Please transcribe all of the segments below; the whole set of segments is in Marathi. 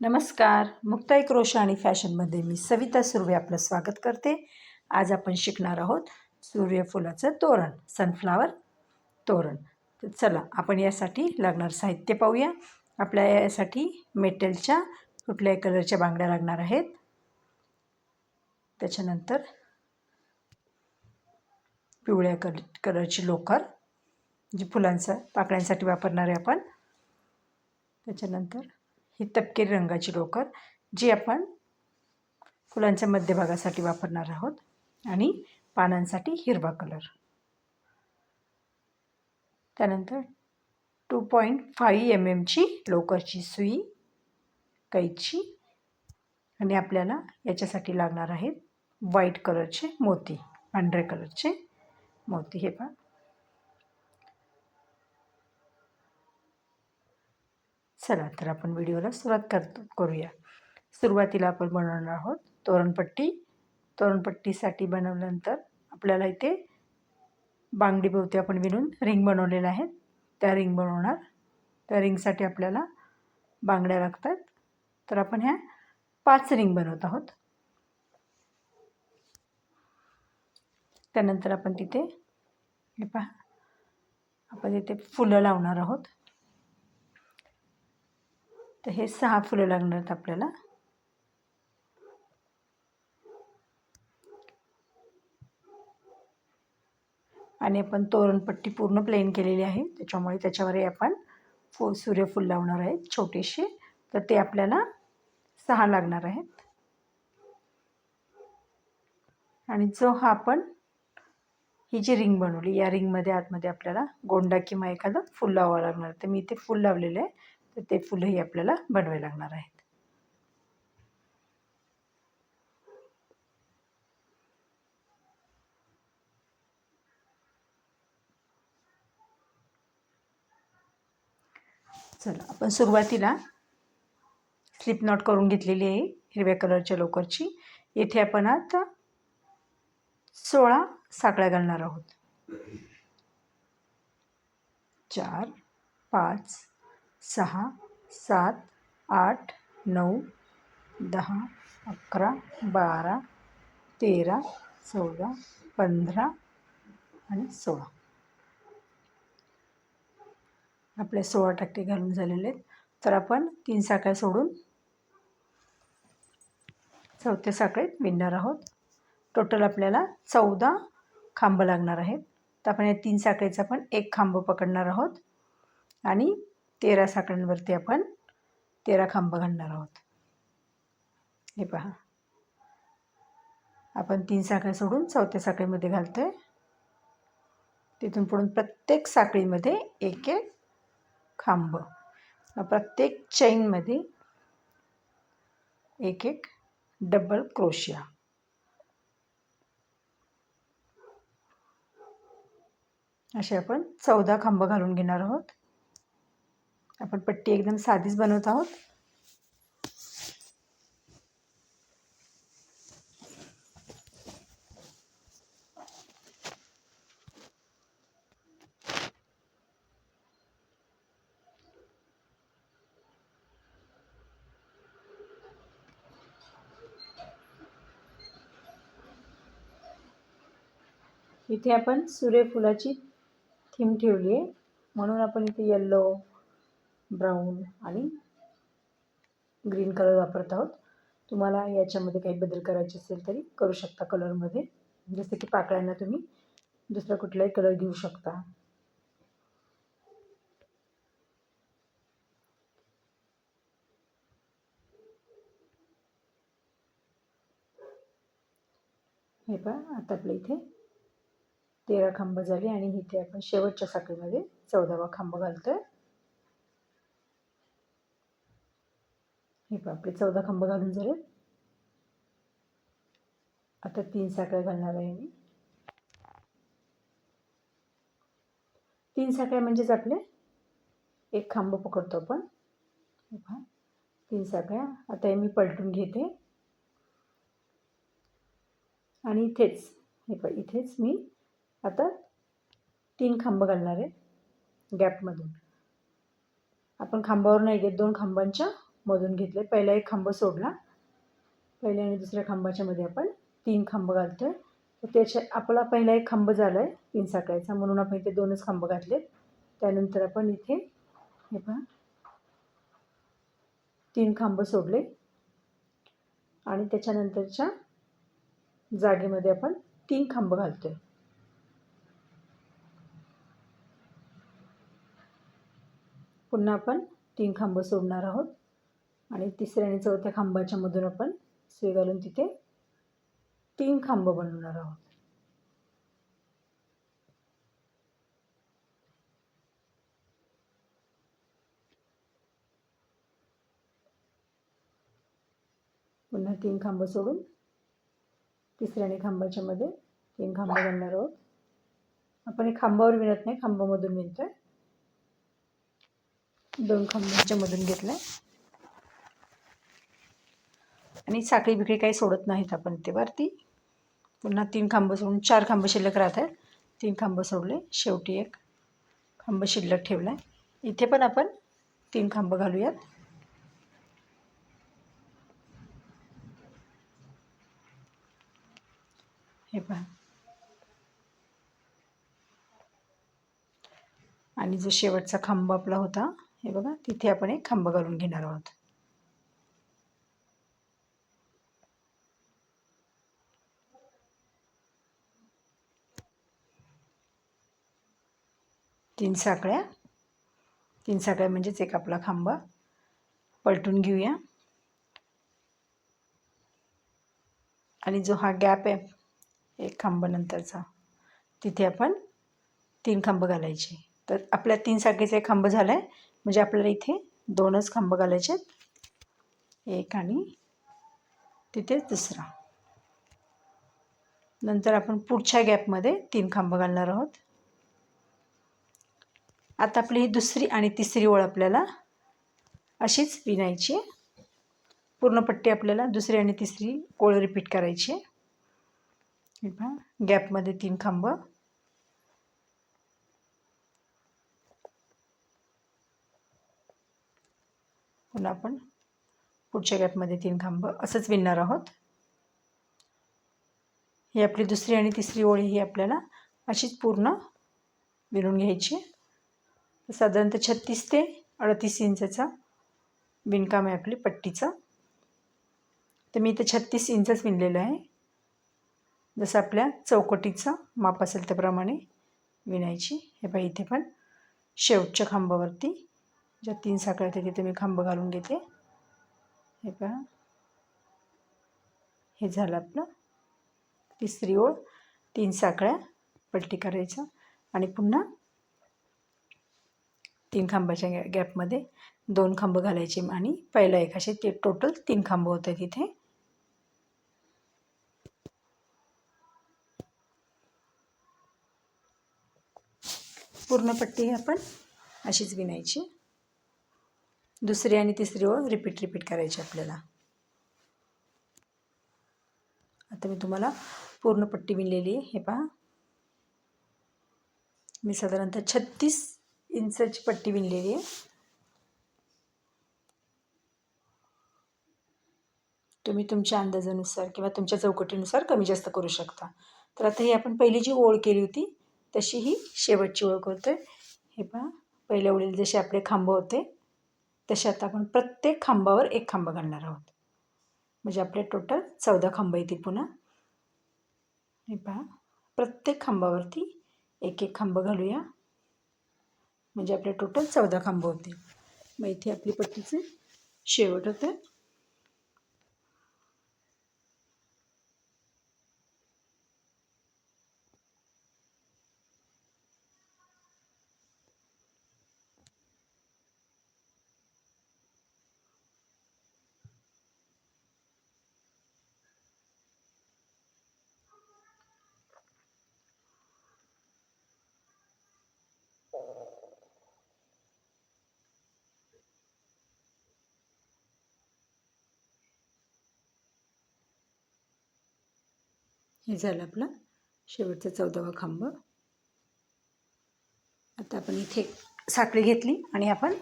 नमस्कार. मुक्ताई क्रोशा आणि फॅशनमध्ये मी सविता सुर्वे आपलं स्वागत करते. आज आपण शिकणार आहोत सूर्यफुलाचं तोरण, सनफ्लावर तोरण. तर चला आपण यासाठी लागणार साहित्य पाहूया. आपल्या यासाठी मेटलच्या कुठल्याही कलरच्या बांगड्या लागणार आहेत. त्याच्यानंतर पिवळ्या कलरची लोकर जी पाकळ्यांसाठी वापरणार आहे आपण. त्याच्यानंतर ही तपकिरी रंगाची लोकर जी आपण फुलांच्या मध्यभागासाठी वापरणार आहोत आणि पानांसाठी हिरवा कलर. त्यानंतर 2.5 mm ची लोकरची सुई, कैची आणि आपल्याला याच्यासाठी लागणार आहेत व्हाईट कलरचे मोती, पांढऱ्या कलरचे मोती. हे पहा. चला तर आपण व्हिडिओला सुरुवात करूया. सुरुवातीला आपण बनवणार आहोत तोरणपट्टी. तोरणपट्टीसाठी बनवल्यानंतर आपल्याला इथे बांगडीभोवती आपण विणून रिंग बनवलेले आहेत, त्या रिंग बनवणार. त्या रिंगसाठी आपल्याला बांगड्या लागतात. तर आपण ह्या 5 रिंग बनवत आहोत. त्यानंतर आपण तिथे हे पहा, आपण इथे फुलं लावणार आहोत. तर हे 6 फुलं लागणार आहेत आपल्याला. आणि आपण तोरणपट्टी पूर्ण प्लेन केलेली आहे, त्याच्यामुळे त्याच्यावरही आपण सूर्यफूल लावणार आहेत छोटेसे. तर ते आपल्याला 6 लागणार आहेत. आणि जो हा आपण ही जी रिंग बनवली, या रिंगमध्ये आतमध्ये आपल्याला गोंडा किंवा एखादं फूल लावावं लागणार. तर मी इथे फूल लावलेलं आहे, तर ते फुलंही आपल्याला बनवायला लागणार आहेत. चला आपण सुरुवातीला स्लिप नॉट करून घेतलेली आहे हिरव्या कलरच्या लोकरची. येथे आपण आता 16 साकळ्या घालणार आहोत. 4, 5, 6, 7, 8, 9, 10, 11, 12, 13, 14, 15 आणि 16. आपले 16 टक्के घालून झालेले आहेत. तर आपण 3 साखळ्या सोडून चौथ्या साखळीत विणणार आहोत. टोटल आपल्याला 14 खांब लागणार आहेत. तर आपण या 3 साखळीचा आपण एक खांब पकडणार आहोत आणि 13 साखळ्यांवरती आपण 13 खांब घालणार आहोत. हे पहा, आपण 3 साखळ्या सोडून चौथ्या साखळीमध्ये घालतोय. तिथून पुढून प्रत्येक साखळीमध्ये एक एक खांब, प्रत्येक चेनमध्ये एक एक डबल क्रोशिया. असे आपण 14 खांब घालून घेणार आहोत. आपण पट्टी एकदम साधीच बनवत आहोत. इथे आपण सूर्यफुलाची थीम ठेवली आहे, म्हणून आपण इथे येलो, ब्राऊन आणि ग्रीन कलर वापरत आहोत. तुम्हाला याच्यामध्ये काही बदल करायचे असेल तरी करू शकता कलरमध्ये. जसे की पाकळ्यांना तुम्ही दुसरा कुठलाही कलर घेऊ शकता. हे पहा, आता आपल्या इथे 13 खांब झाले आणि इथे आपण शेवटच्या साखळीमध्ये 14वा खांब घालतोय. हे पहा, आपले 14 खांब घालून झाले. आता 3 साखळ्या घालणार आहे मी. 3 साखळ्या म्हणजेच आपले एक खांब पकडतो आपण. हे पहा, 3 साखळ्या. आता हे मी पलटून घेते आणि इथेच हे पहा, इथेच मी आता 3 खांब घालणार आहे गॅपमधून. आपण खांबावर नाही घेत, 2 खांबांच्या मधून घेतले. पहिला एक खांब सोडला, पहिल्या आणि दुसऱ्या खांबाच्या मध्ये आपण 3 खांब घालतोय. तर त्याच्या आपला पहिला एक खांब झाला आहे 3 साखळ्याचा, म्हणून आपण इथे 2च खांब घातलेत. त्यानंतर आपण इथे हे पहा 3 खांब सोडले आणि त्याच्यानंतरच्या जागेमध्ये आपण 3 खांब घालतोय. पुन्हा आपण 3 खांब सोडणार आहोत आणि तिसऱ्या आणि चौथ्या खांबाच्या मधून आपण सुई घालून तिथे 3 खांब बनवणार आहोत. पुन्हा 3 खांब सोडून तिसऱ्या आणि खांबाच्या मध्ये 3 खांब घालणार आहोत. आपण एक खांबावर विणत नाही, खांबामधून विणतोय. 2 खांबाच्या मधून घेतलाय आणि साखळी बिखळी काही सोडत नाहीत आपण ते वरती. पुन्हा 3 खांब सोडून 4 खांब शिल्लक राहत आहेत. 3 खांब सोडले, शेवटी एक खांब शिल्लक ठेवलाय. इथे पण आपण 3 खांब घालूयात. हे पहा, आणि जो शेवटचा खांब आपला होता हे बघा, तिथे आपण एक खांब घालून घेणार आहोत. तीन साखळ्या म्हणजेच एक आपला खांबा पलटून घेऊया. आणि जो हा गॅप आहे एक खांबानंतरचा, तिथे आपण 3 खांब घालायचे. तर आपल्या 3 साखळीचा एक खांब झाला आहे, म्हणजे आपल्याला इथे 2च खांब घालायचे आहेत. एक आणि तिथेच दुसरा. नंतर आपण पुढच्या गॅपमध्ये 3 खांब घालणार आहोत. आता आपली ही दुसरी आणि तिसरी ओळ आपल्याला अशीच विणायची आहे. पूर्ण पट्टी आपल्याला दुसरी आणि तिसरी ओळ रिपीट करायची आहे. हे पहा, गॅपमध्ये 3 खांब, पुन्हा आपण पुढच्या गॅपमध्ये 3 खांब, असंच विणणार आहोत. ही आपली दुसरी आणि तिसरी ओळ ही आपल्याला अशीच पूर्ण विणून घ्यायची. साधारणतः 36 ते 38 इंचचा विणकाम आहे आपली पट्टीचं. तर मी इथे 36 इंचच विणलेलं आहे. जसं आपल्या चौकटीचं माप असेल त्याप्रमाणे विणायची. हे पहा, इथे पण शेवटच्या खांबावरती ज्या 3 साखळ्या आहेत तिथे मी खांब घालून घेते. हे पहा, हे झालं आपलं तिसरी ओळ. 3 साखळ्या पलटी करायच्या आणि पुन्हा 3 खांबाच्या गॅपमध्ये 2 खांब घालायचे आणि पहिला एक, असे ते टोटल 3 खांब होते तिथे. पूर्ण पट्टी आपण अशीच विणायची. दुसरी आणि तिसरी ओळ रिपीट करायची आपल्याला. आता मी तुम्हाला पूर्ण पट्टी विणलेली आहे. हे पहा, मी साधारणतः 36 इंचची पट्टी विणलेली आहे. तुम्ही तुमच्या अंदाजानुसार किंवा तुमच्या चौकटीनुसार कमी जास्त करू शकता. तर आता ही आपण पहिली जी ओळ केली होती तशी ही शेवटची ओळ करतोय. हे पहा, पहिल्या ओळीला जसे आपले खांब होते तसे आता आपण प्रत्येक खांबावर एक खांब घालणार आहोत. म्हणजे आपले टोटल 14 खांब येतील पुन्हा. हे पहा, प्रत्येक खांबावरती एक एक खांब घालूया, म्हणजे आपले टोटल 14 खांब होतील. मग इथे आपली पट्टीचे शेवट होते. हे झालं आपलं शेवटचा 14वा खांब. आता आपण इथे साखळी घेतली आणि आपण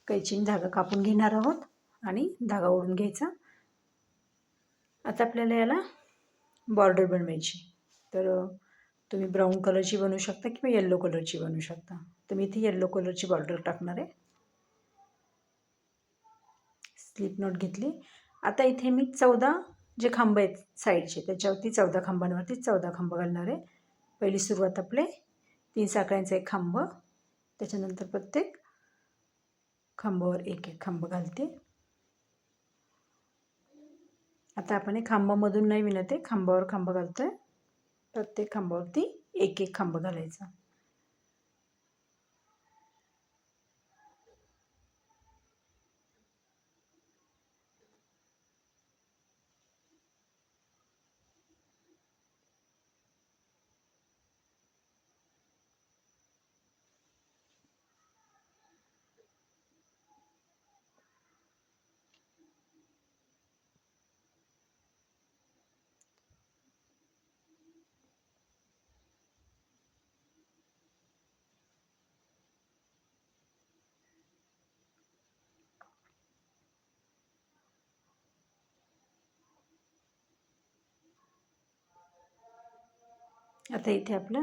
कैचीने धागा कापून घेणार आहोत आणि धागा ओढून घ्यायचा. आता आपल्याला याला बॉर्डर बनवायची. तर तुम्ही ब्राऊन कलरची बनवू शकता किंवा येल्लो कलरची बनवू शकता. तर मी इथे येल्लो कलरची बॉर्डर टाकणार आहे. स्लिप नॉट घेतली. आता इथे मी 14 जे खांब आहेत साईडचे त्याच्यावरती 14 खांबांवरती 14 खांब घालणार आहे. पहिली सुरुवात आपले 3 साखळ्यांचा एक खांब, त्याच्यानंतर प्रत्येक खांबावर एक एक खांब घालते. आता आपण हे खांबामधून नाही विणत आहे, खांबावर खांब घालतोय. प्रत्येक खांबावरती एक एक खांब घालायचा. आता इथे आपला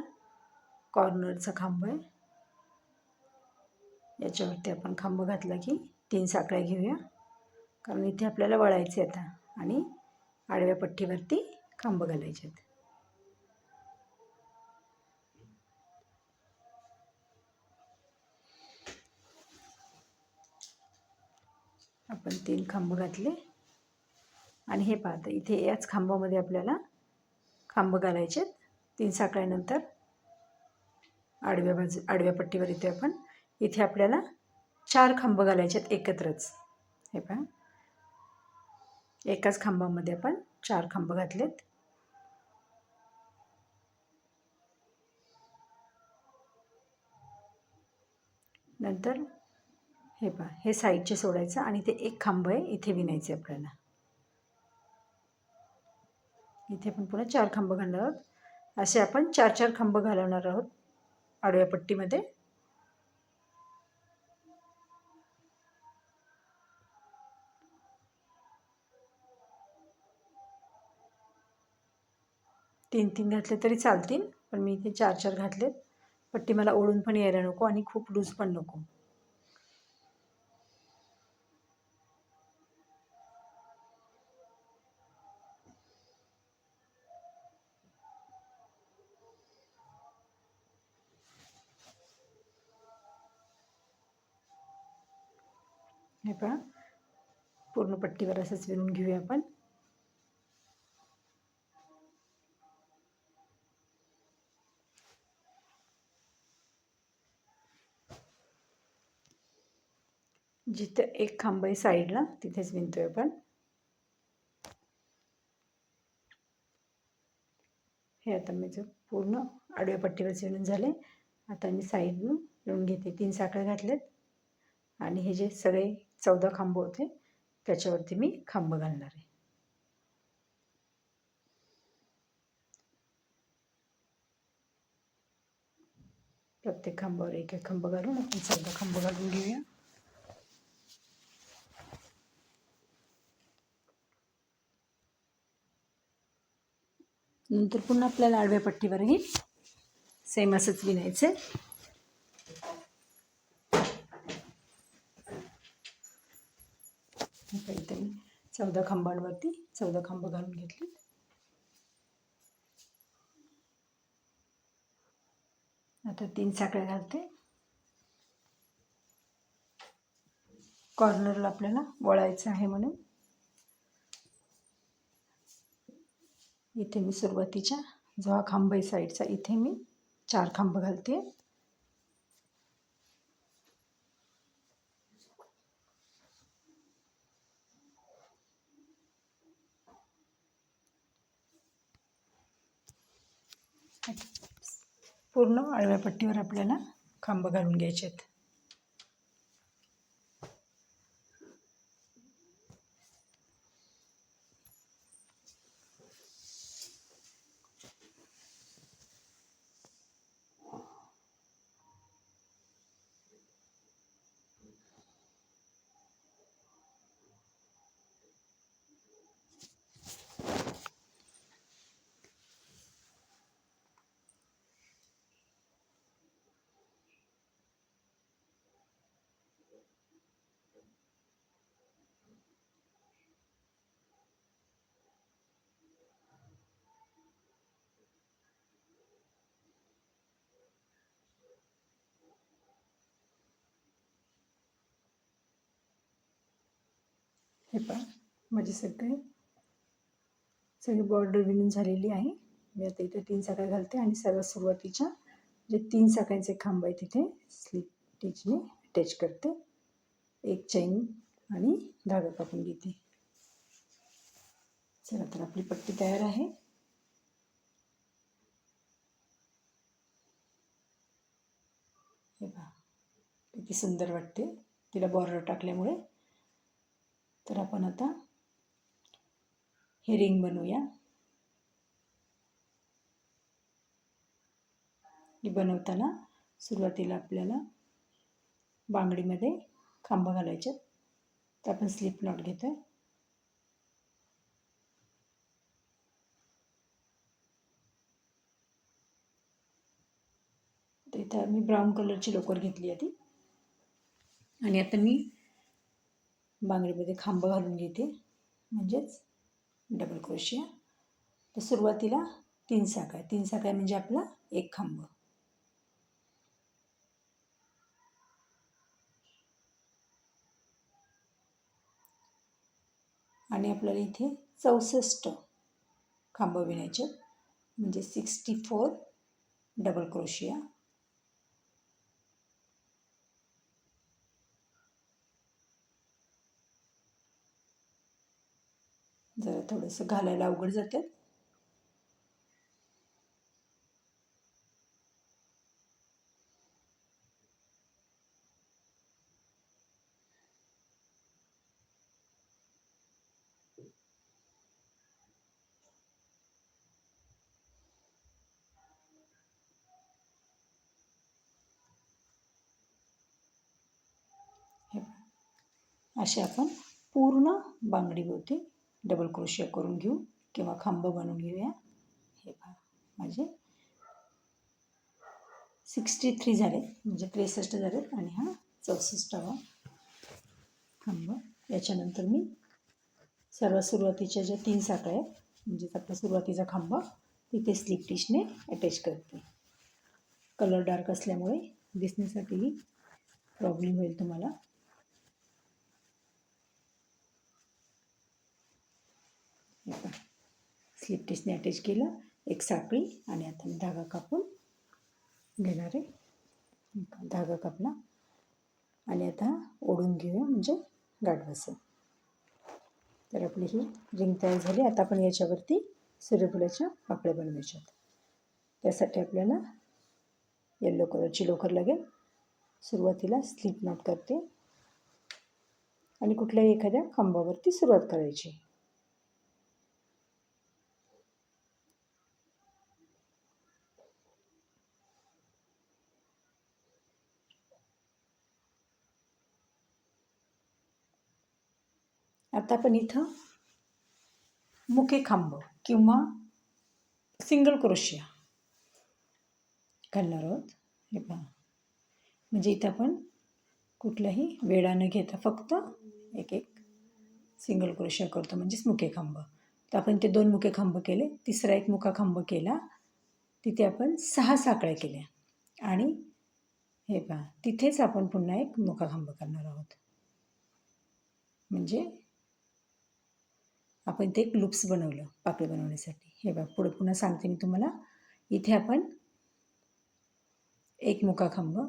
कॉर्नरचा खांब आहे. याच्यावरती आपण खांब घातला की 3 साखळ्या घेऊया, कारण इथे आपल्याला वळायचे आता आणि आडव्या पट्टीवरती खांब घालायचे आहेत. आपण 3 खांब घातले आणि हे पाहता इथे याच खांबामध्ये आपल्याला खांब घालायचे आहेत. 3 साखळ्यानंतर आडव्या पट्टीवर इथे आपण इथे आपल्याला 4 खांब घालायचे आहेत एकत्रच. हे पहा, एकाच खांबामध्ये आपण 4 खांब घातलेत. नंतर हे पहा, हे साईडचे सोडायचं आणि ते एक खांब आहे इथे विणायचे आपल्याला. इथे पण पुन्हा 4 खांब घालणार आहोत. असे आपण 4-4 खांब घालवणार आहोत आडव्या पट्टीमध्ये. तीन घातले तरी चालतील, पण मी इथे 4-4 घातलेत. पट्टी मला ओढून पण यायला नको आणि खूप लूज पण नको. हे पहा, पूर्ण पट्टीवर असंच विणून घेऊया आपण. जिथे एक खांब आहे साईडला तिथेच विणतोय आपण. हे आता मी पूर्ण आडव्या पट्टीवर विणून झाले. आता मी साईडनं विणून घेते. 3 साखळ्या घातलेत आणि हे जे सगळे 14 खांब होते त्याच्यावरती मी खांब घालणार आहे. प्रत्येक खांबावर एक एक खांब घालून आपण 14 खांब घालून घेऊया. नंतर पुन्हा आपल्याला आडव्या पट्टीवरही सेम असंच विणायचं आहे. इथे मी 14 खांबांवरती 14 खांब घालून घेतले. आता 3 साखळ्या घालते. कॉर्नरला आपल्याला वळायचं आहे म्हणून इथे मी सुरुवातीच्या जो हा खांब आहे साईडचा इथे मी 4 खांब घालते. पूर्ण आडव्या पट्टीवर आपल्याला खांब घालून घ्यायचे आहेत. हे पहा माझी सगळी बॉर्डर विणून झालेली आहे. मी आता इथे 3 साखळ्या घालते आणि सर्वात सुरुवातीच्या जे 3 साखळ्यांचे खांब आहे तिथे स्लिप स्टिचने अटॅच करते. एक चैन आणि धागा कापून घेते. चला तर आपली पट्टी तयार आहे. हे पहा किती सुंदर वाटते तिला बॉर्डर टाकल्यामुळे. तर आपण आता हे रिंग बनवूया. ही बनवताना सुरुवातीला आपल्याला बांगडीमध्ये खांब घालायचे. तर आपण स्लिप नॉट घेतोय. तर इथं मी ब्राऊन कलरची लोकर घेतली आहे ती. आणि आता मी बांगडीमध्ये खांब घालून घेते, म्हणजेच डबल क्रोशिया. तर सुरुवातीला 3 साखळ्या म्हणजे आपला एक खांब. आणि आपल्याला इथे 64 खांब विणायचे, म्हणजे 64 डबल क्रोशिया. जरा थोडंसं घालायला अवघड जाते. असे आपण पूर्ण बांगडीभोवती डबल क्रोशिया करून घेऊ किंवा खांब बनवून घेऊया. हे पहा माझे 63 झाले, म्हणजे 63 झालेत. आणि हा 64वा खांब. याच्यानंतर मी सर्वात सुरुवातीच्या ज्या 3 साखळ्या आहेत, म्हणजेच आपला सुरुवातीचा खांब, तिथे स्लिप स्टिचने अटॅच करते. कलर डार्क असल्यामुळे दिसण्यासाठीही प्रॉब्लेम होईल तुम्हाला. स्लिप स्टिचने अटॅच केलं एक साखळी. आणि आता मी धागा कापून घेणार आहे. धागा कापला आणि आता ओढून घेऊया, म्हणजे गाठ बसेल. तर आपली ही रिंग तयार झाली. आता आपण याच्यावरती सूर्यफुलाच्या पाकळ्या बनवायच्या. त्यासाठी आपल्याला येलो कलरची लोकर लागेल. सुरुवातीला स्लिप नॉट करते आणि कुठल्याही एखाद्या खांबावरती सुरुवात करायची. आता आपण इथं मुके खांब किंवा सिंगल क्रोशिया घालणार आहोत. हे पहा, म्हणजे इथं आपण कुठलाही वेढा न घेता फक्त एक सिंगल क्रोशिया करतो, म्हणजेच मुके खांब. तर आपण ते 2 मुके खांब केले. तिसरा एक मुका खांब केला, तिथे आपण 6 साखळ्या केल्या. आणि हे पहा तिथेच आपण पुन्हा एक मुका खांब करणार आहोत. म्हणजे आपण ते एक लूप्स बनवलं पाकळी बनवण्यासाठी. हे बघा पुढे पुन्हा सांगते मी तुम्हाला. इथे आपण एक मुका खांब,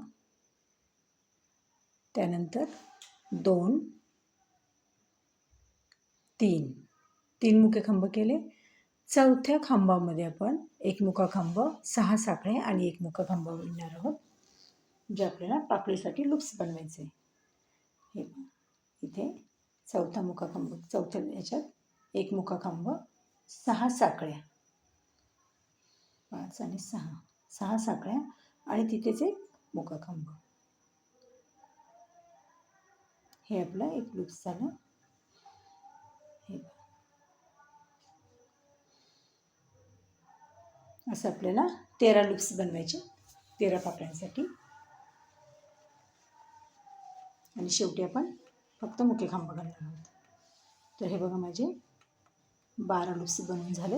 त्यानंतर 2, 3 मुके खांब केले. चौथ्या खांबामध्ये आपण एक मुका खांब, 6 साखळ्या आणि एक मुका खांब विणणार आहोत, जे आपल्याला पाकळीसाठी लूप्स बनवायचे. हे इथे चौथा मुका खांब, चौथ्या याच्यात एक मुका खांब, 6 साखळ्या, 5 आणि 6 साखळ्या आणि तिथेच एक मुका खांब. हे आपलं एक लूप्स झालं. हे असं आपल्याला 13 लूप्स बनवायचे, 13 पाकळ्यांसाठी. आणि शेवटी आपण फक्त मुके खांब घालणार आहोत. तर हे बघा माझे 12 लूप्स बनवून झाले.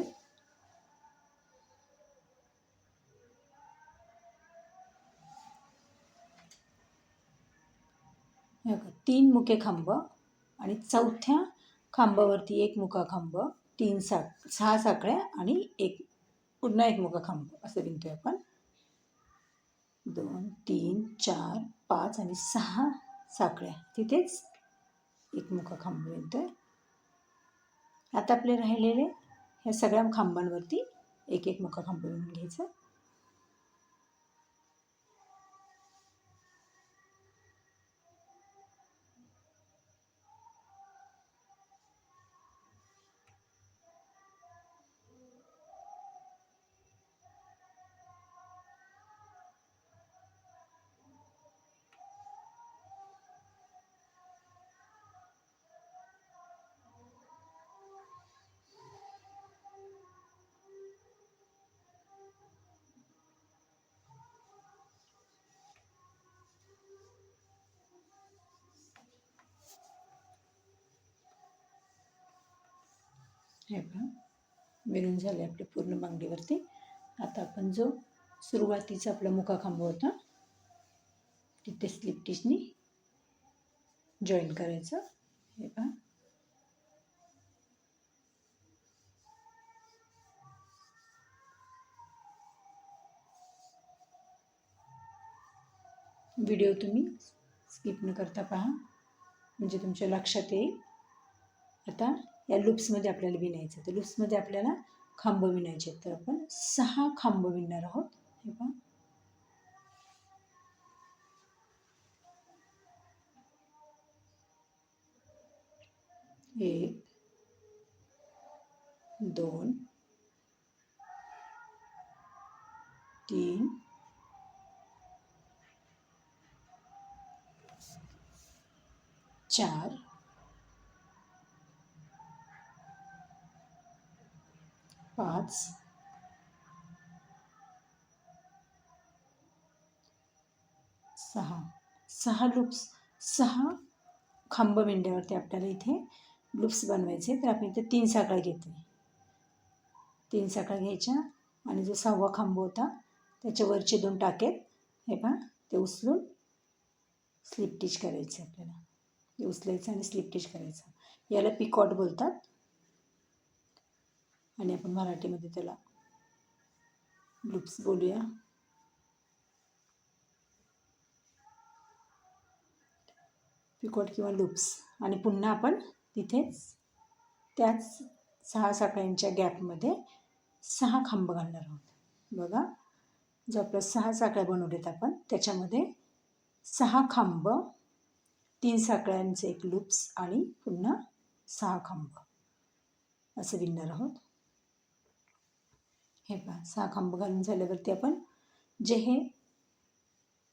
हे बघा 3 मुके खांब आणि चौथ्या खांबावरती एक मुका खांब, 6 साखळ्या आणि एक पुन्हा एक मुका खांब असं विणतोय आपण. 2 3 4 5 आणि 6 साखळ्या, तिथेच एक मुका खांब विणतोय. आता आपले राहिलेले ह्या सगळ्या खांबांवरती एक एक मुका खांब विणून घ्यायचा. हे पहा, विणून झाले आपले पूर्ण बांगडीवरती. आता आपण जो सुरुवातीचा आपला मुका खांब होता तिथे स्लिप टिचनी जॉईन करायचं. हे पहा, व्हिडिओ तुम्ही स्किप न करता पहा म्हणजे तुमच्या लक्षात येईल. आता या लूप्समध्ये आपल्याला विणायचं, तर लूप्समध्ये आपल्याला खांब विणायचे, तर आपण 6 खांब विणणार आहोत. हे पहा, 1 2 3 4 5 6 लूप्स, 6 खांब विणल्यावरती आपल्याला इथे लूप्स बनवायचे. तर आपण इथे 3 साखळ्या घेतोय. 3 साखळ्या घ्यायच्या आणि जो 6वा खांब होता त्याच्या वरचे 2 टाके हे पहा ते उचलून स्लिप टिच करायचे. आपल्याला ते उचलायचं आणि स्लिप टिच करायचं. याला पिकॉट बोलतात आणि आपण मराठीमध्ये त्याला लूप्स बोलूया. पिकॉट किंवा लूप्स. आणि पुन्हा आपण तिथेच त्याच 6 साखळ्यांच्या गॅपमध्ये 6 खांब घालणार आहोत. बघा, जो आपल्या 6 साखळ्या बनवल्यात आपण त्याच्यामध्ये 6 खांब, 3 साखळ्यांचे एक लूप्स आणि पुन्हा 6 खांब असं विणणार आहोत. हे पहा, 6 खांब घालून झाल्यावरती आपण जे हे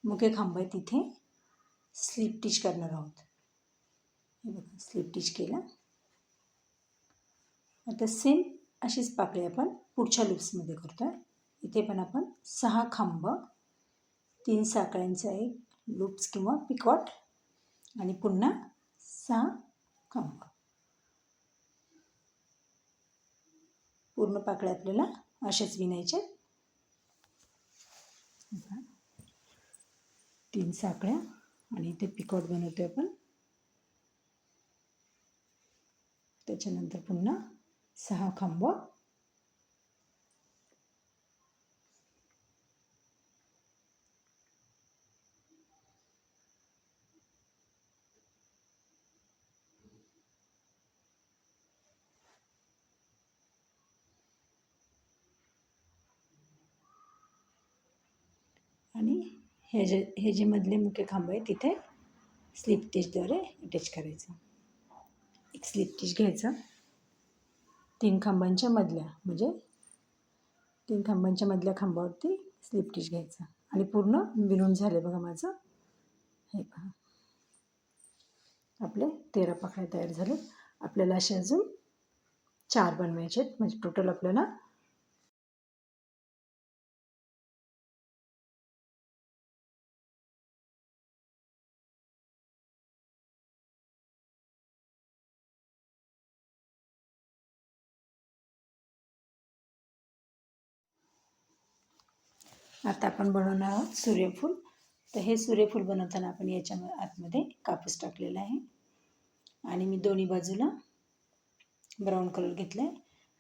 मुके खांब आहे तिथे स्लिप टिच करणार आहोत. हे बघा, स्लिप टिच केला. आता सेम अशीच पाकळी आपण पुढच्या लूप्समध्ये करतोय. इथे पण आपण 6 खांब, 3 साखळ्यांचा एक लूप्स किंवा पिकॉट आणि पुन्हा 6 खांब. पूर्ण पाकळ्या आपल्याला अशाच विणायच्या. 3 साखळ्या आणि इथे पिकॉट बनवतोय आपण. त्याच्यानंतर पुन्हा 6 खांब आणि हे जे मधले मुके खांब आहे तिथे स्लिप टिचद्वारे अटॅच करायचं. एक स्लिप टिच घ्यायचं 3 खांबांच्या मधल्या, म्हणजे 3 खांबांच्या मधल्या खांबावरती स्लिप टिच घ्यायचं आणि पूर्ण विणून झाले. बघा माझं, हे पहा, आपले 13 पाकळ्या तयार झाले. आपल्याला असे अजून 4 बनवायचे आहेत. म्हणजे टोटल आपल्याला आता आपण बनवणार आहोत सूर्यफूल. तर हे सूर्यफूल बनवताना आपण याच्या आतमध्ये कापूस टाकलेला आहे आणि मी दोन्ही बाजूला ब्राऊन कलर घेतला आहे.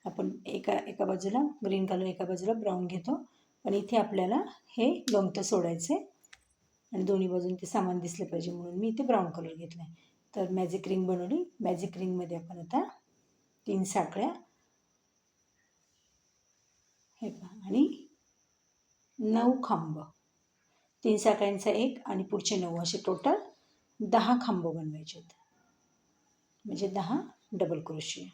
आपण एका बाजूला ग्रीन कलर, एका बाजूला ब्राऊन घेतो. पण इथे आपल्याला हे लोंबतं सोडायचं आहे आणि दोन्ही बाजून ते सामान दिसलं पाहिजे म्हणून मी इथे ब्राऊन कलर घेतला आहे. तर मॅजिक रिंग बनवली. मॅजिक रिंगमध्ये आपण आता 3 साखळ्या हे पहा आणि 9 खांब, 3 साखळ्यांचा 1 आणि पुढचे 9 असे टोटल 10 खांब बनवायचे आहेत. म्हणजे 10 डबल क्रोशिया.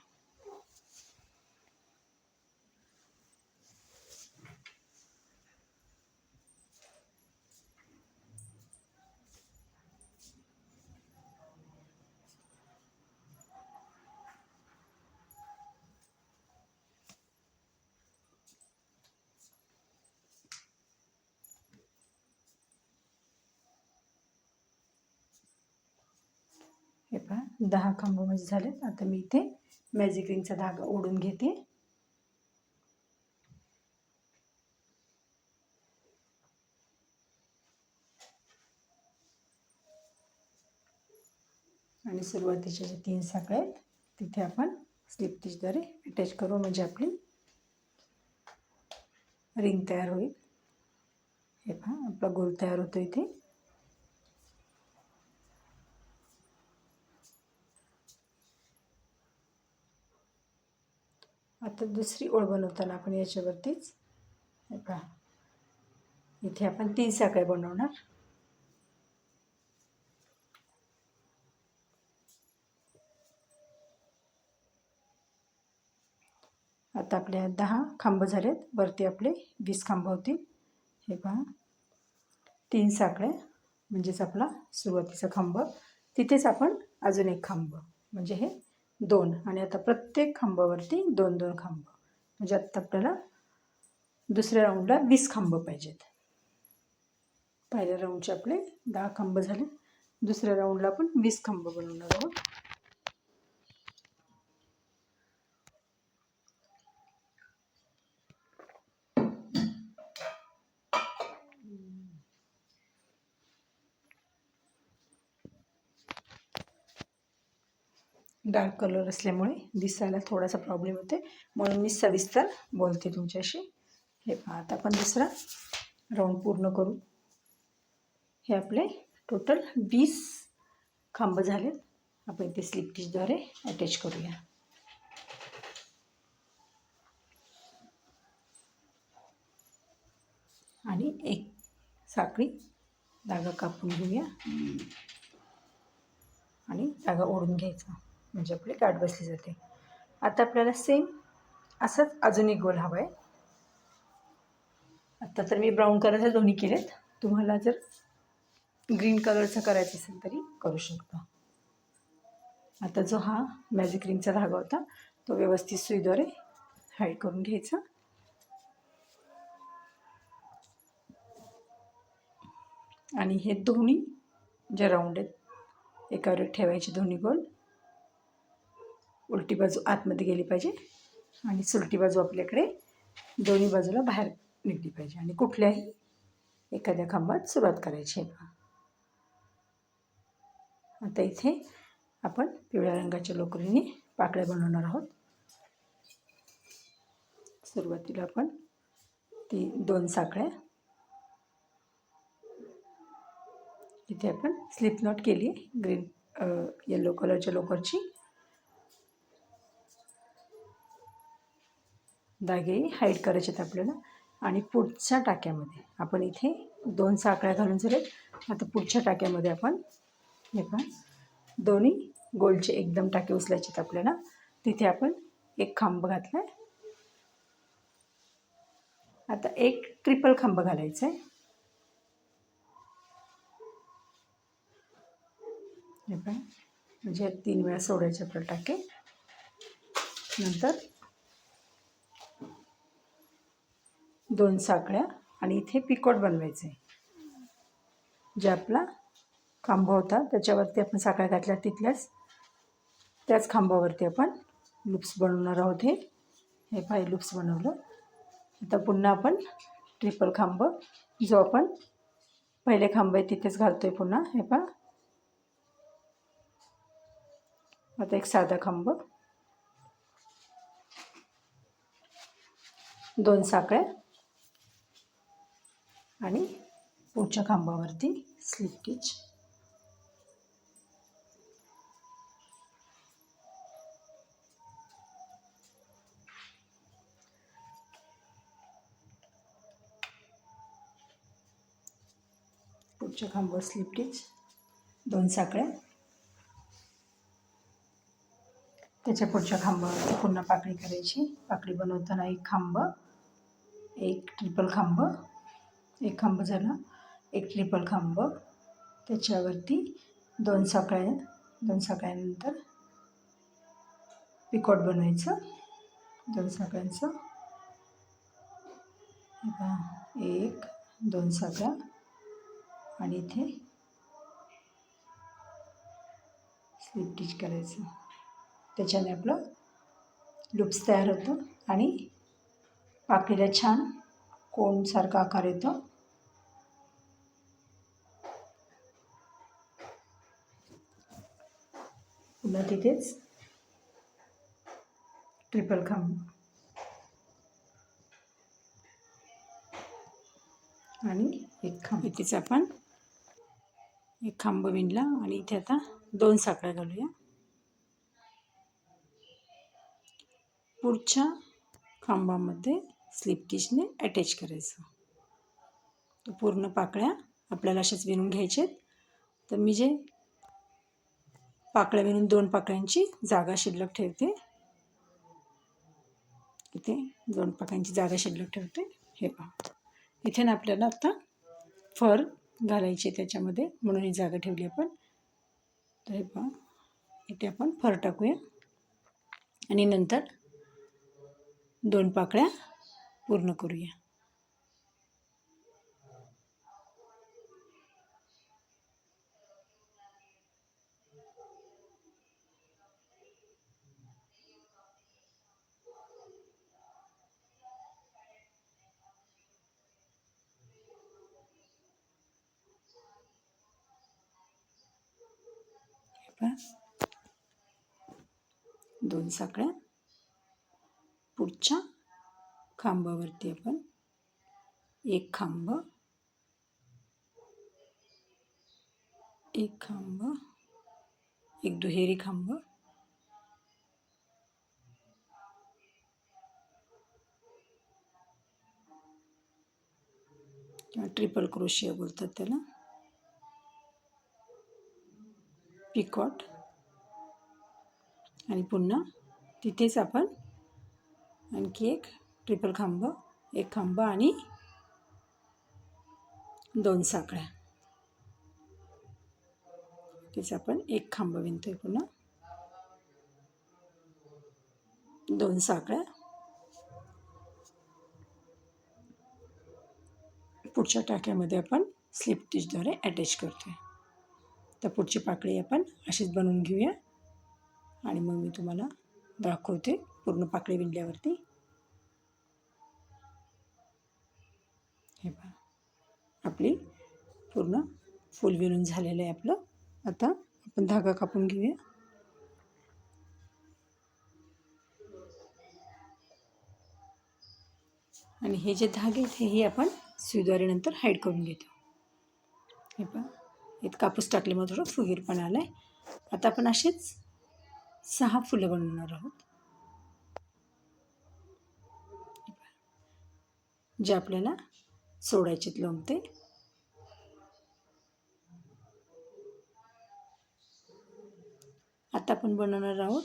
हे पहा 10 खांब म्हणजे झालेत. आता मी इथे मॅजिक रिंगचा धागा ओढून घेते. आणि सुरुवातीच्या जे 3 साखळ्या आहेत तिथे आपण स्लिप स्टिचद्वारे अटॅच करू म्हणजे आपली रिंग तयार होईल. हे पहा आपला गोल तयार होतो इथे. आता दुसरी ओळ बनवताना आपण याच्यावरतीच हे पहा इथे आपण 3 साखळ्या बनवणार. आता आपल्या 10 खांब झालेत. वरती आपले 20 खांब होतील. हे पहा 3 साखळ्या म्हणजेच आपला सुरुवातीचा खांब. तिथेच आपण अजून एक खांब म्हणजे हे 2 आणि आता प्रत्येक खांबावरती 2-2 खांब. म्हणजे आत्ता आपल्याला दुसऱ्या राऊंडला 20 खांब पाहिजेत. पहिल्या राऊंडचे आपले 10 खांब झाले. दुसऱ्या राऊंडला आपण 20 खांब बनवणार आहोत. डार्क कलर असल्यामुळे दिसायला थोडासा प्रॉब्लेम होते म्हणून मी सविस्तर बोलते तुमच्याशी. हे पहा आता आपण दुसरा राऊंड पूर्ण करू. हे आपले टोटल 20 खांब झालेत. आपण इथे स्लिप स्टिचद्वारे अटॅच करूया. आणि एक साखळी धागा कापून घेऊया आणि धागा ओढून घ्यायचा म्हणजे आपली गाठ बसली जाते. आता आपल्याला सेम असंच अजून एक गोल हवा आहे. आत्ता तर मी ब्राऊन कलरचे दोन्ही केलेत. तुम्हाला जर ग्रीन कलरचा करायचा असेल तरी करू शकता. आता जो हा मॅजिक रिंगचा धागा होता तो व्यवस्थित सुईद्वारे हाईड करून घ्यायचा. आणि हे दोन्ही जे राऊंड आहेत एकावर ठेवायचे. दोन्ही गोल उलटी बाजू आतमध्ये गेली पाहिजे आणि सुलटी बाजू आपल्याकडे दोन्ही बाजूला बाहेर निघली पाहिजे. आणि कुठल्याही एखाद्या खांबात सुरुवात करायची आहे. आता इथे आपण पिवळ्या रंगाच्या लोकरीने पाकळ्या बनवणार आहोत. सुरुवातीला आपण 2 साखळ्या इथे आपण स्लिप नॉट केली ग्रीन येलो कलरच्या लोकरची. धागे हाईड करायचे आहेत आपल्याला. आणि पुढच्या टाक्यामध्ये आपण इथे 2 साखळ्या घालून झालेत. आता पुढच्या टाक्यामध्ये आपण हे पण दोन्ही गोलचे एकदम टाके उचलायचे आहेत आपल्याला. तिथे आपण एक खांब घातला आहे. आता एक ट्रिपल खांब घालायचा आहे. हे पण म्हणजे 3 वेळा सोडायचे आपले टाके. नंतर 2 साखळ्या आणि इथे पिकॉट बनवायचे. जे आपला खांब होता त्याच्यावरती आपण साखळ्या घातल्या त्याच खांबावरती आपण लूप्स बनवणार आहोत. हे पाय लूप्स बनवलं. आता पुन्हा आपण ट्रिपल खांब जो आपण पहिले खांब आहे तिथेच घालतोय पुन्हा. हे पहा आता एक साधा खांब 2 साखळ्या आणि पुढच्या खांबावरती स्लिप स्टिच. पुढच्या खांबावर स्लिप स्टिच, 2 साखळ्या. त्याच्या पुढच्या खांबावरती पुन्हा पाकळी करायची. पाकळी बनवताना एक खांब, एक ट्रिपल खांब, एक खांब झाला, एक ट्रिपल खांब, त्याच्यावरती 2 साखळ्या, 2 साखळ्यानंतर पिकॉट बनवायचं 2 साखळ्यांचं. 1 2 साखळ्या आणि इथे स्लिप स्टिच करायचं. त्याच्याने आपलं लूप्स तयार होतं आणि पाकळीला छान कोनसारखा आकार येतो. पुन्हा तिथेच ट्रिपल खांब आणि एक खांब. इथेच आपण एक खांब विणला आणि इथे आता 2 साखळ्या घालूया. पुढच्या खांबामध्ये स्लिप स्टिचने अटॅच करायचं. तर पूर्ण पाकळ्या आपल्याला अशाच विणून घ्यायच्या आहेत. तर मी जे पाकळ्या विणून 2 पाकळ्यांची जागा शिल्लक ठेवते. इथे 2 पाकळ्यांची जागा शिल्लक ठेवते. हे पहा, इथे ना आपल्याला आता फर घालायचे त्याच्यामध्ये, म्हणून ही जागा ठेवली आपण. तर हे पहा, इथे आपण फर टाकूया आणि नंतर 2 पाकळ्या पूर्ण करूया. हे पहा, 2 साखळ्या. पुढच्या खांबावरती आपण एक खांब, एक खांब, एक दुहेरी खांब, किंवा ट्रिपल क्रोशिया बोलतात त्याला, पिकॉट, आणि पुन्हा तिथेच आपण आणखी एक ट्रिपल खांब, एक खांब आणि 2 साखळ्या. तिथे आपण एक खांब विणतोय, पुन्हा 2 साखळ्या. पुढच्या टाक्यामध्ये आपण स्लिप स्टिचद्वारे अटॅच करतोय. तर पुढची पाकळी आपण अशीच बनवून घेऊया आणि मग मी तुम्हाला दाखवते पूर्ण पाकळी विणल्यावरती. हे पहा, आपली पूर्ण फुल विणून झालेलं आहे आपलं. आता आपण धागा कापून घेऊया. आणि हे जे धागे आहेत हेही आपण सुईद्वारे नंतर हाईड करून घेतो. हे पहा, इथं कापूस टाकल्यामुळे थोडं फुगीरपणा आला आहे. आता आपण असेच 6 फुलं बनवणार आहोत. जे आपल्याला सोडायचेत लोंबते. आता आपण बनवणार आहोत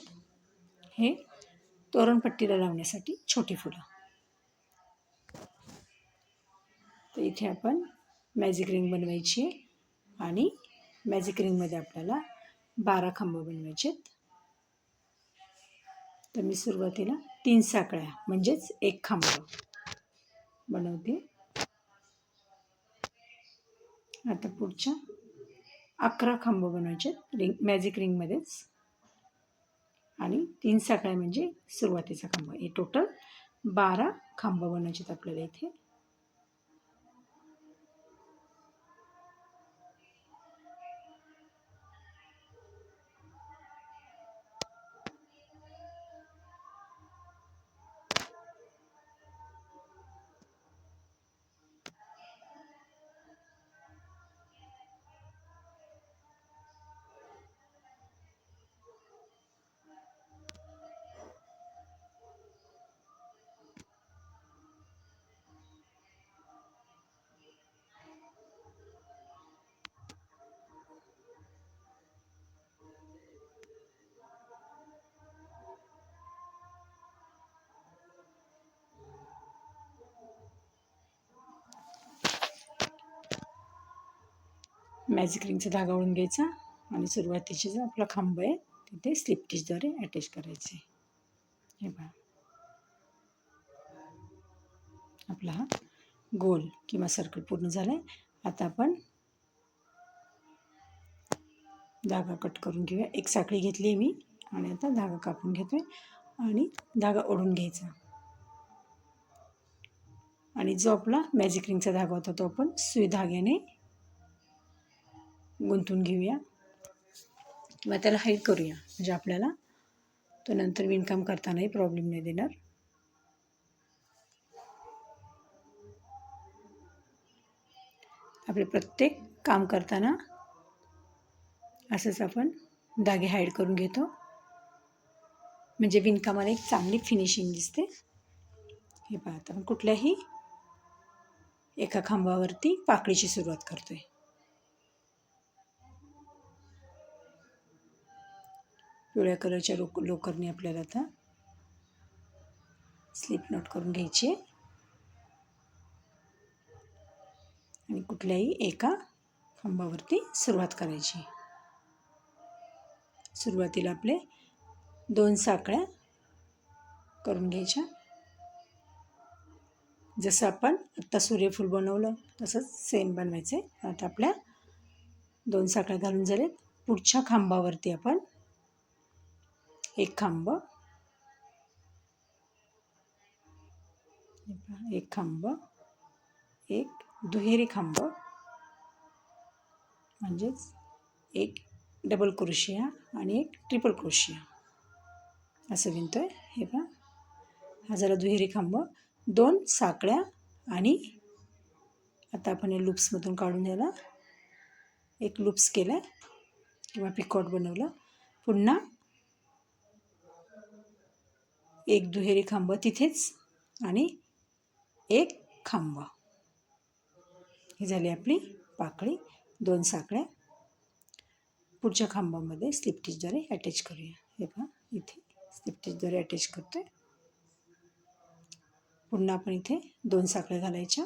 हे तोरणपट्टीला लावण्यासाठी छोटी फुलं. तर इथे आपण मॅजिक रिंग बनवायची आहे आणि मॅजिक रिंगमध्ये आपल्याला 12 खांब बनवायचे आहेत. तर मी सुरुवातीला 3 साखळ्या म्हणजेच एक खांब बनवते. आता पुढच्या 11 खांब बनवायचे रिंग मॅजिक रिंगमध्येच, आणि 3 साखळ्या म्हणजे सुरुवातीचा खांब. हे टोटल 12 खांब बनवायचे आहेत आपल्याला इथे. मॅजिक रिंगचा धागा ओढून घ्यायचा आणि सुरुवातीचे जो आपला खांब आहे तिथे स्लिप टिचद्वारे अटॅच करायचे. हे पहा, आपला हा गोल किंवा सर्कल पूर्ण झाला आहे. आता आपण धागा कट करून घेऊया. एक साखळी घेतली आहे मी आणि आता धागा कापून घेतोय आणि धागा ओढून घ्यायचा आणि जो आपला मॅजिक रिंगचा धागा होता तो आपण सुई धाग्याने गुंतून घेऊया किंवा त्याला हाईड करूया, म्हणजे आपल्याला तो नंतर विणकाम करतानाही प्रॉब्लेम नाही देणार. आपले प्रत्येक काम करताना असंच आपण धागे हाईड करून घेतो, म्हणजे विणकामाला एक चांगली फिनिशिंग दिसते. हे पहा, आता आपण कुठल्याही एका खांबावरती पाकळीची सुरुवात करतोय. पिवळ्या कलरच्या लोकरने आपल्याला आता स्लिप नॉट करून घ्यायची आहे आणि कुठल्याही एका खांबावरती सुरुवात करायची. सुरुवातीला आपले 2 साखळ्या करून घ्यायच्या. जसं आपण आत्ता सूर्यफूल बनवलं तसंच सेम बनवायचं आहे. आता आपल्या 2 साखळ्या घालून झालेत. पुढच्या खांबावरती आपण एक खांब, एक खांब, एक दुहेरी खांब म्हणजेच एक डबल क्रोशिया आणि एक ट्रिपल क्रोशिया असं विणतोय. हे पहा, हा झाला दुहेरी खांब, 2 साखळ्या आणि आता आपण हे लूप्समधून काढून याला एक लूप्स केला किंवा पिकॉट बनवलं. पुन्हा एक दुहेरी खांब तिथेच आणि एक खांब. ही झाली आपली पाकळी. 2 साखळ्या पुढच्या खांबामध्ये स्लिप टिचद्वारे अटॅच करूया. हे पहा, इथे स्लिप टिचद्वारे अटॅच करतोय. पुन्हा आपण इथे 2 साखळ्या घालायच्या.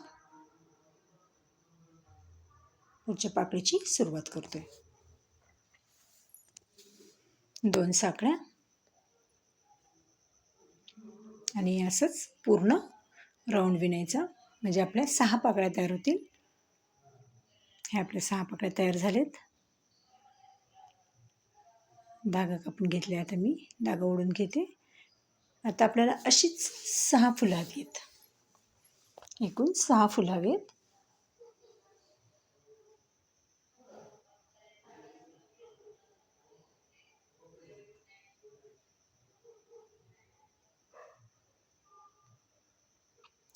पुढच्या पाकळीची सुरुवात करतोय. 2 साखळ्या आणि असंच पूर्ण राऊंड विणायचा, म्हणजे आपल्या 6 पाकळ्या तयार होतील. हे आपल्या 6 पाकळ्या तयार झालेत. धागा कापून घेतले. आता मी धागा ओढून घेते. आता आपल्याला अशीच 6 फुलं हवी आहेत. एकूण 6 फुलं हवी आहेत.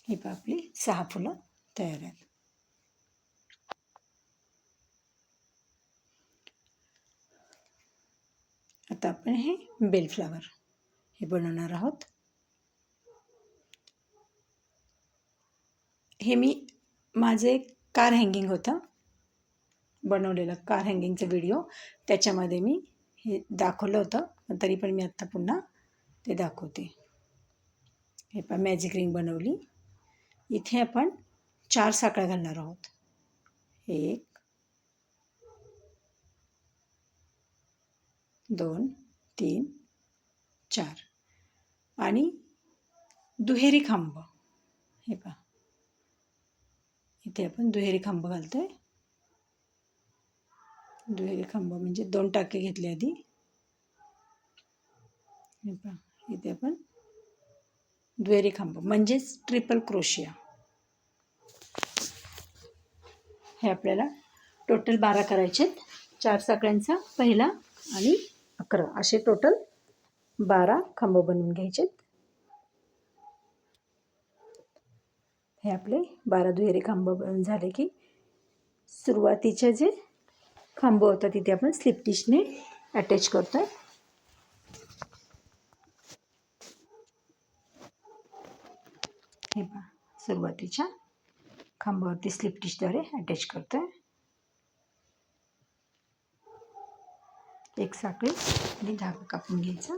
ही पहा, आपली 6 फुलं तयार आहेत. आता आपण हे बेल फ्लावर हे बनवणार आहोत. हे मी माझं एक कार हँगिंग होतं बनवलेलं, कार हँगिंगचा व्हिडिओ, त्याच्यामध्ये मी हे दाखवलं होतं, तरी पण मी आत्ता पुन्हा ते दाखवते. हे पहा, मॅजिक रिंग बनवली. इथे आपण 4 साखळ्या घालणार आहोत. 1 2 3 4 आणि दुहेरी खांब. हे पहा, इथे आपण दुहेरी खांब घालतोय. दुहेरी खांब म्हणजे 2 टाके घेतले आधी. हे पहा, इथे आपण दुहेरी खांब म्हणजेच ट्रिपल क्रोशिया. हे आपल्याला टोटल 12 करायचे आहेत. 4 साखळ्यांचा पहिला आणि 11 असे टोटल 12 खांब बनवून घ्यायचे. हे आपले 12 दुहेरी खांब झाले की सुरुवातीचे जे खांब होता तिथे आपण स्लिप टिचने अटॅच करतोय. हे पहा, सुरुवातीच्या खांबावरती स्लिप टिचद्वारे अटॅच करतोय. एक साखळी आणि धागा कापून घ्यायचा.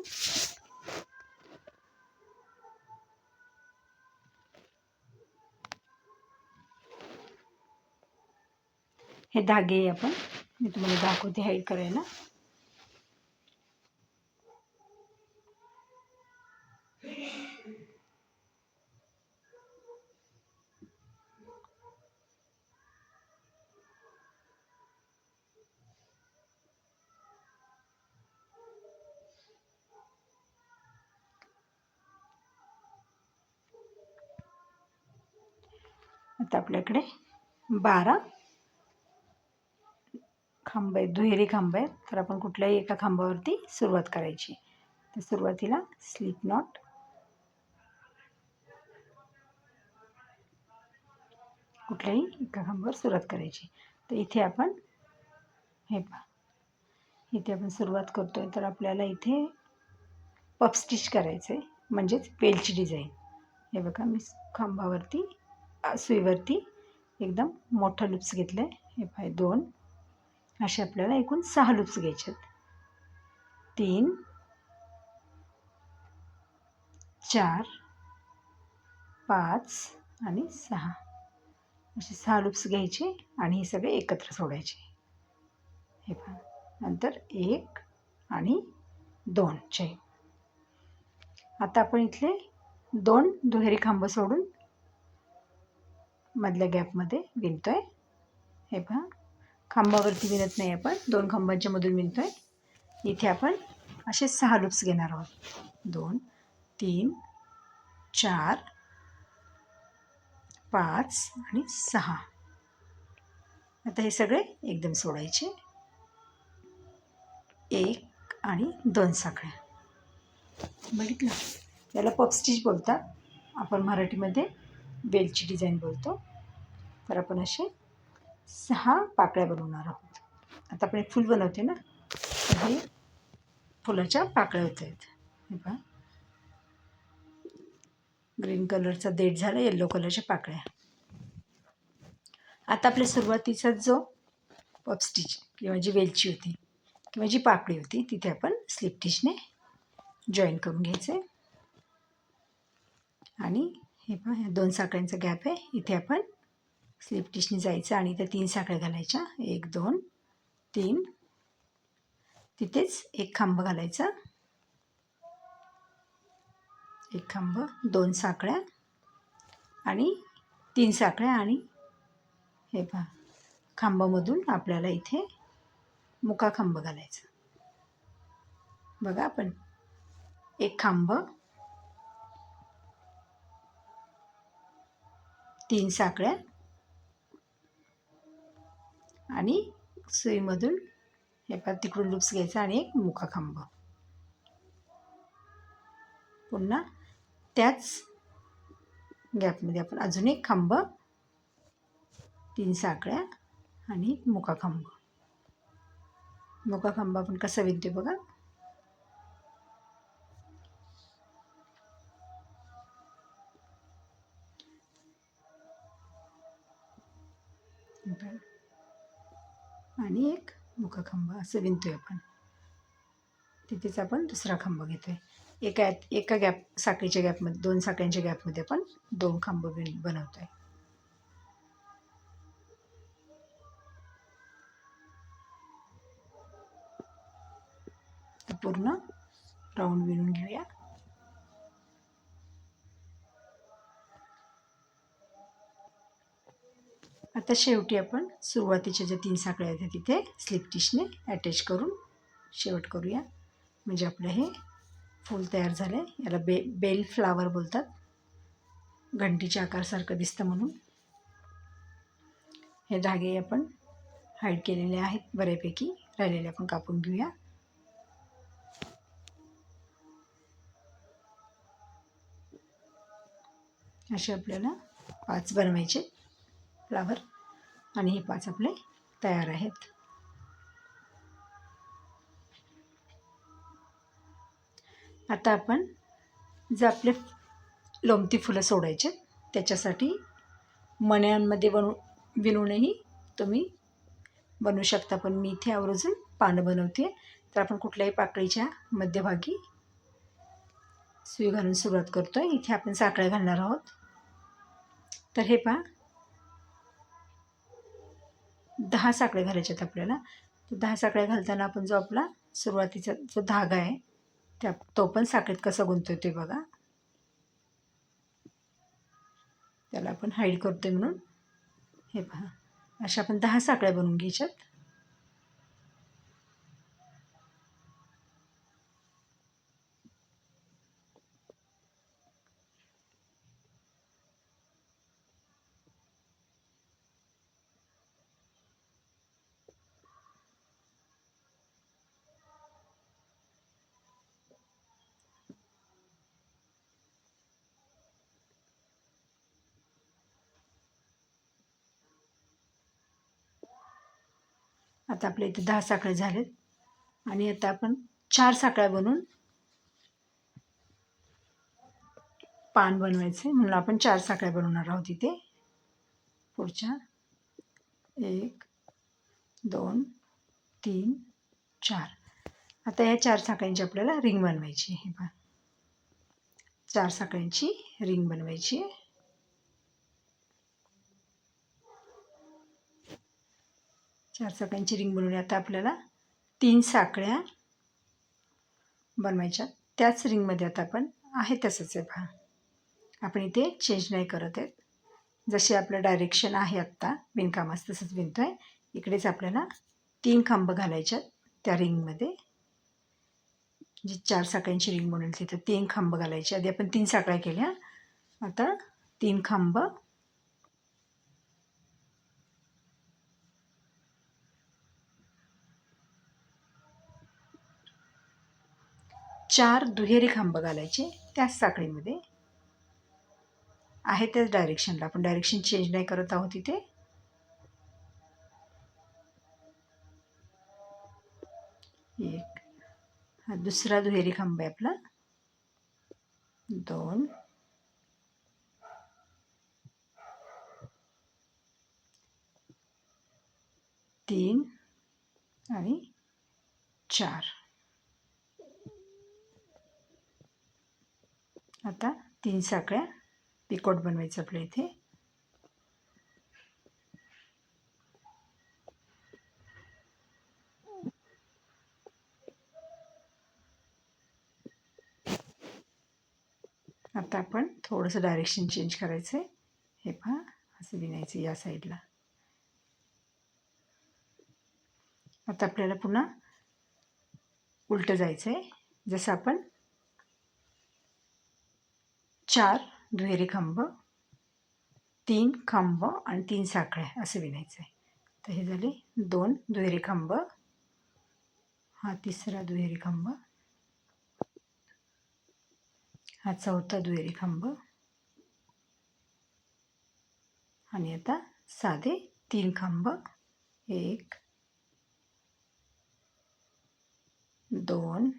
हे धागे आपण मी तुम्हाला दाखवते हाईड करायला. आता आपल्याकडे 12 खांब आहेत, दुहेरी खांब आहेत. तर आपण कुठल्याही एका खांबावरती सुरुवात करायची. तर सुरुवातीला स्लिप नॉट, कुठल्याही एका खांबावर सुरुवात करायची. तर इथे आपण हे पहा, इथे आपण सुरुवात करतोय. तर आपल्याला इथे पफ स्टिच करायचं आहे, म्हणजेच वेलची डिझाईन. हे बघा, मी खांबावरती सुईवरती एकदम मोठा लूप्स घेतला आहे. हे पहा, 2 असे आपल्याला एकूण 6 लूप्स घ्यायचे आहेत. 3 4 5 आणि 6 असे 6 लूप्स घ्यायचे आणि हे सगळे एकत्र सोडायचे. हे पहा, नंतर 1 आणि 2 चैन. आता आपण इथले 2 दुहेरी खांब सोडून मधल्या गॅपमध्ये विणतोय. हे पहा, खांबावरती विणत नाही आपण, 2 खांबांच्या मधून विणतोय. इथे आपण असे 6 लूप्स घेणार आहोत. 2 3 4 5 आणि 6. आता हे सगळे एकदम सोडायचे. 1 आणि 2 साखळ्या. बघितलं, याला पफ स्टिच बोलतात, आपण मराठीमध्ये वेलची डिझाईन बोलतो. तर आपण असे 6 पाकळ्या बनवणार आहोत. आता आपण एक फूल बनवते ना, तर हे फुलाच्या पाकळ्या होत आहेत. हे पहा, ग्रीन कलरचा देठ झाला, येलो कलरच्या पाकळ्या. आता आपल्या सुरुवातीचा जो पफ स्टिच किंवा जी वेलची होती किंवा जी पाकळी होती, तिथे आपण स्लिप स्टिचने जॉईन करून घ्यायचे. आणि हे पहा, ह्या 2 साखळ्यांचा गॅप आहे, इथे आपण स्लिप स्टिचने जायचं आणि इथे 3 साखळ्या घालायच्या. 1 2 3. तिथेच एक खांब घालायचा, एक खांब, 2 साखळ्या आणि 3 साखळ्या. आणि हे पहा, खांबामधून आपल्याला इथे मुका खांब घालायचा. बघा, आपण एक खांब, 3 साखळ्या आणि सुईमधून हे पहा तिकडून लूप्स घ्यायचा आणि एक मुका खांब. पुन्हा त्याच गॅपमध्ये आपण अजून एक खांब, 3 साखळ्या आणि मुका खांब. मुका खांब आपण कसा विणते बघा. आणि एक मुका खांब असं विणतोय आपण. तिथेच आपण दुसरा खांब घेतोय. एका गॅप, साखळीच्या गॅपमध्ये, 2 साखळ्यांच्या गॅपमध्ये आपण 2 खांब बनवतोय. पूर्ण राऊंड विणून घेऊया. आता शेवटी आपण सुरुवातीच्या ज्या 3 साखळ्या आहेत तिथे स्लिप स्टिचने अटॅच करून शेवट करूया. म्हणजे आपलं हे फूल तयार झालं आहे. याला बेल फ्लावर बोलतात, घंटीच्या आकारसारखं दिसतं म्हणून. हे धागे आपण हाईड केलेले आहेत बऱ्यापैकी, राहिलेले आपण कापून घेऊया. असे आपल्याला 5 बनवायचे फ्लावर आणि हे 5 आपले तयार आहेत. आता आपण जर आपले लोंबती फुलं सोडायचे, त्याच्यासाठी मण्यांमध्ये विणूनही तुम्ही बनवू शकता. पण मी इथे आवर्जून पानं बनवते. तर आपण कुठल्याही पाकळीच्या मध्यभागी सुई घालून सुरुवात करतोय. इथे आपण साखळ्या घालणार आहोत. तर हे पहा, 10 साखळ्या घालायच्यात आपल्याला. तर 10 साखळ्या घालताना आपण जो आपला सुरुवातीचा जो धागा आहे तो पण साखळीत कसा गुंततोय ते बघा. त्याला आपण हाईड करतोय म्हणून हे पहा, अशा आपण 10 साखळ्या बनवून घ्यायच्यात. आता आपल्या इथे 10 साखळ्या झालेत आणि आता आपण 4 साखळ्या बनवून पान बनवायचे म्हणून आपण 4 साखळ्या बनवणार आहोत इथे. पुढच्या 1 2 3 4. आता या 4 साखळ्यांची आपल्याला रिंग बनवायची आहे. हे पहा, 4 साखळ्यांची रिंग बनवायची आहे. 4 साखळ्यांची रिंग बनवली. आता आपल्याला 3 साखळ्या बनवायच्या. त्याच रिंगमध्ये आता आपण आहे तसंच आहे पहा, आपण इथे चेंज नाही करत आहेत. जसे आपलं डायरेक्शन आहे आत्ता विणकामास तसंच विणतोय. इकडेच आपल्याला 3 खांब घालायच्यात त्या रिंगमध्ये. जी 4 साखळ्यांची रिंग बनवली तिथं 3 खांब घालायचे. आधी आपण 3 साखळ्या केल्या, आता 3 खांब. चार दुहेरी खांब घालायचे त्याच साखळीमध्ये. आहे त्याच डायरेक्शनला, आपण डायरेक्शन चेंज नाही करत आहोत इथे. एक, हा दुसरा दुहेरी खांब आहे आपला. 2 3 आणि 4. आता 3 साखळ्या पिकॉट बनवायचं आपल्या इथे. आता आपण थोडंसं डायरेक्शन चेंज करायचं आहे. हे पहा, असं विणायचं या साईडला. आता आपल्याला पुन्हा उलटं जायचं आहे. जसं आपण 4 दुहेरी खांब, 3 खांब आणि 3 साखळ्या असं विणायचं आहे. तर हे झाले 2 दुहेरी खांब, हा तिसरा दुहेरी खांब, हा चौथा दुहेरी खांब आणि आता साधे 3 खांब. 1 2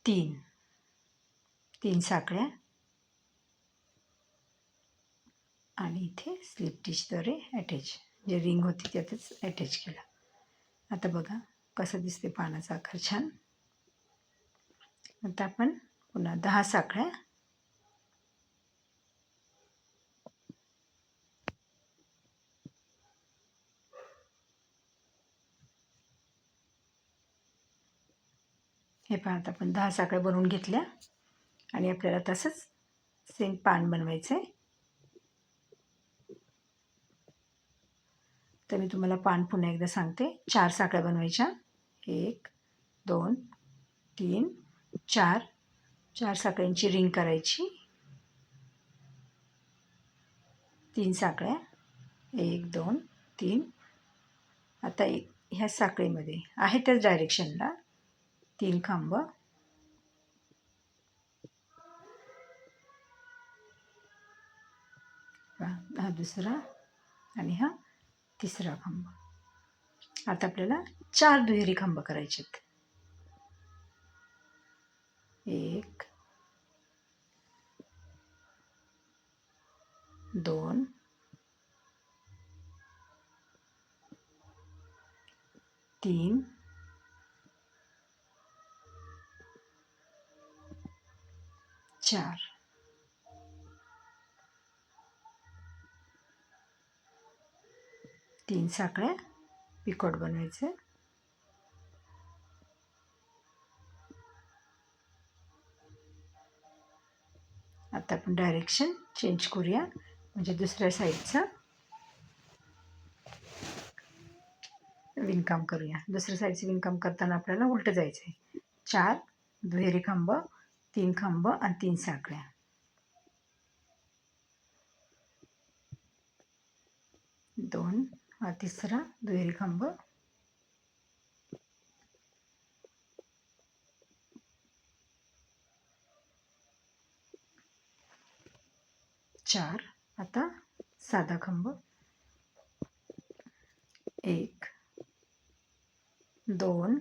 3, 3 साखळ्या आणि इथे स्लिप टिचद्वारे अटॅच, जे रिंग होती त्यातच अटॅच केला. आता बघा कसं दिसते पानाचा आकार छान. आता आपण पुन्हा 10 साखळ्या हे पहा, आता आपण 10 साखळ्या बनवून घेतल्या आणि आपल्याला तसंच सेम पान बनवायचं आहे. तर मी तुम्हाला पान पुन्हा एकदा सांगते. 4 साखळ्या बनवायच्या. 1 2 3 4. 4 साखळ्यांची रिंग करायची. 3 साखळ्या 1 2 3. आता ह्या साखळीमध्ये आहे त्याच डायरेक्शनला 3 खांब, हा दुसरा आणि हा तिसरा खांब. आता आपल्याला 4 दुहेरी खांब करायचे आहेत. 1 2 3 4. 3 साखळ्या पिकॉट बनवायचं आहे. आता आपण डायरेक्शन चेंज करूया, म्हणजे दुसऱ्या साईडचा विणकाम करूया. दुसऱ्या साईडचं विणकाम करताना आपल्याला उलटं जायचं आहे. 4 दुहेरी खांब, 3 खांब आणि 3 साखळ्या. 2 हा तिसरा दुहेरी खांब, 4 आता साधा खांब, 1 2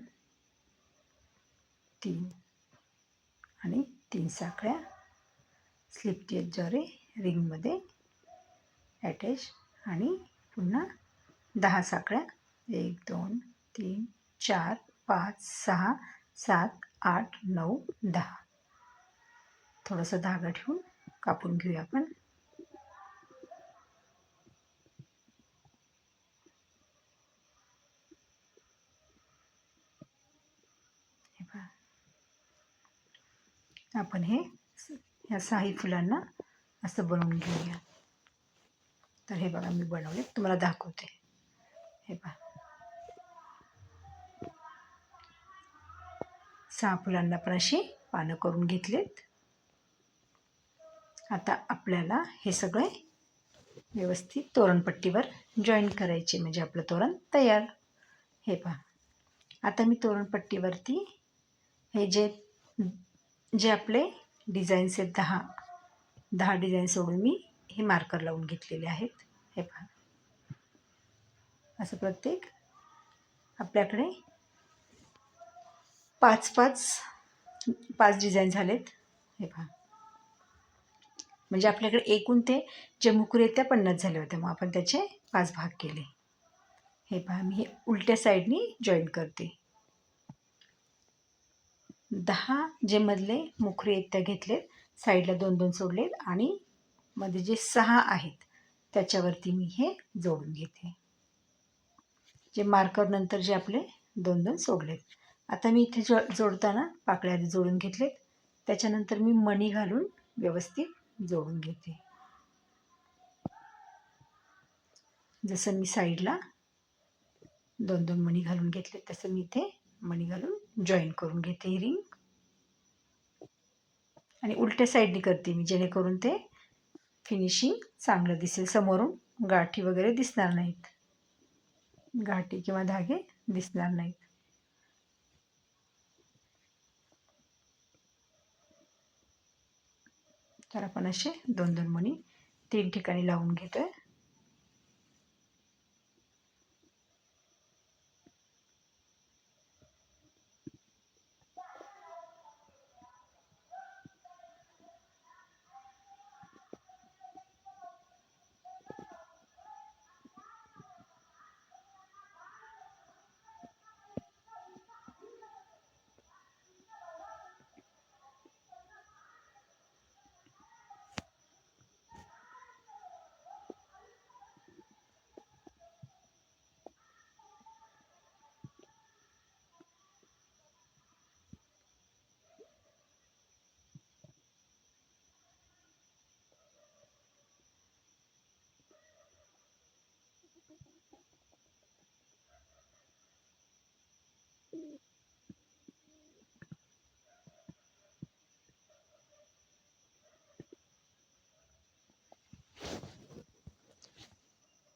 3 आणि 3 साखळ्या स्लिप स्टिचद्वारे रिंगमध्ये अटॅच आणि पुन्हा 10 साखळ्या 1 2 3 4 5 6 7 8 9 10. थोडासा धागा ठेवून कापून घेऊया आपण. आपण हे ह्या 6 फुलांना असं बनवून घेऊया. तर हे बघा मी बनवले, तुम्हाला दाखवते. हे पहा, 6 फुलांना पण अशी पानं करून घेतलेत. आता आपल्याला हे सगळे व्यवस्थित तोरणपट्टीवर जॉईन करायचे, म्हणजे आपलं तोरण तयार. हे पहा, आता मी तोरणपट्टीवरती हे जे आपले डिझाईन्स आहेत 10 डिझाईन सोडून मी हे मार्कर लावून घेतलेले आहेत. हे पहा, असं प्रत्येक आपल्याकडे 5 डिझाईन झालेत. हे पहा, म्हणजे आपल्याकडे एकूण ते जे मुकुरे त्या 50 झाले होते, मग आपण त्याचे 5 भाग केले. हे पहा, मी हे उलट्या साईडनी जॉईन करते. 10 जे मधले मुखरे आहेत त्या घेतलेत, साईडला 2-2 सोडलेत आणि मध्ये जे 6 आहेत त्याच्यावरती मी हे जोडून घेते. जे मार्कर नंतर जे आपले 2-2 सोडलेत. आता मी इथे जोडताना पाकळ्या आधी जोडून घेतलेत, त्याच्यानंतर मी मणी घालून व्यवस्थित जोडून घेते. जसं मी साईडला 2-2 मणी घालून घेतले, तसं मी इथे मणी घालून जॉईन करून घेते ही रिंग. आणि उलट्या साईडनी करते मी, जेणेकरून ते फिनिशिंग चांगलं दिसेल. समोरून गाठी वगैरे दिसणार नाहीत, गाठी किंवा धागे दिसणार नाहीत. तर आपण असे 2-2 मणी 3 ठिकाणी लावून घेतोय.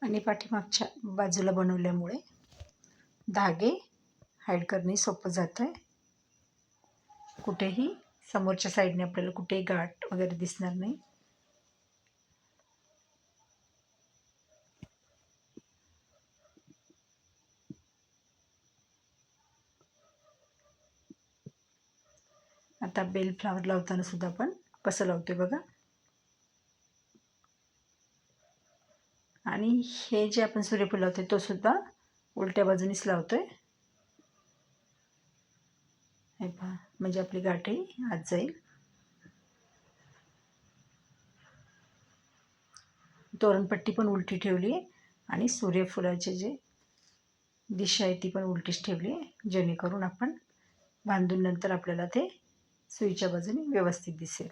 आणि पाठीमागच्या बाजूला बनवल्यामुळे धागे हाईड करणे सोपं जातं आहे. कुठेही समोरच्या साईडने आपल्याला कुठेही गाठ वगैरे दिसणार नाही. आता बेल फ्लावर लावताना सुद्धा आपण कसं लावतोय बघा. आणि हे जे आपण सूर्यफूल लावतोय तो सुद्धा उलट्या बाजूनीच लावतोय. हे पहा, म्हणजे आपली गाठही आत जाईल. तोरणपट्टी पण उलटी ठेवली आहे आणि सूर्यफुलाचे जे दिशा आहे ती पण उलटीच ठेवली आहे, जेणेकरून आपण बांधून नंतर आपल्याला ते सुईच्या बाजूने व्यवस्थित दिसेल.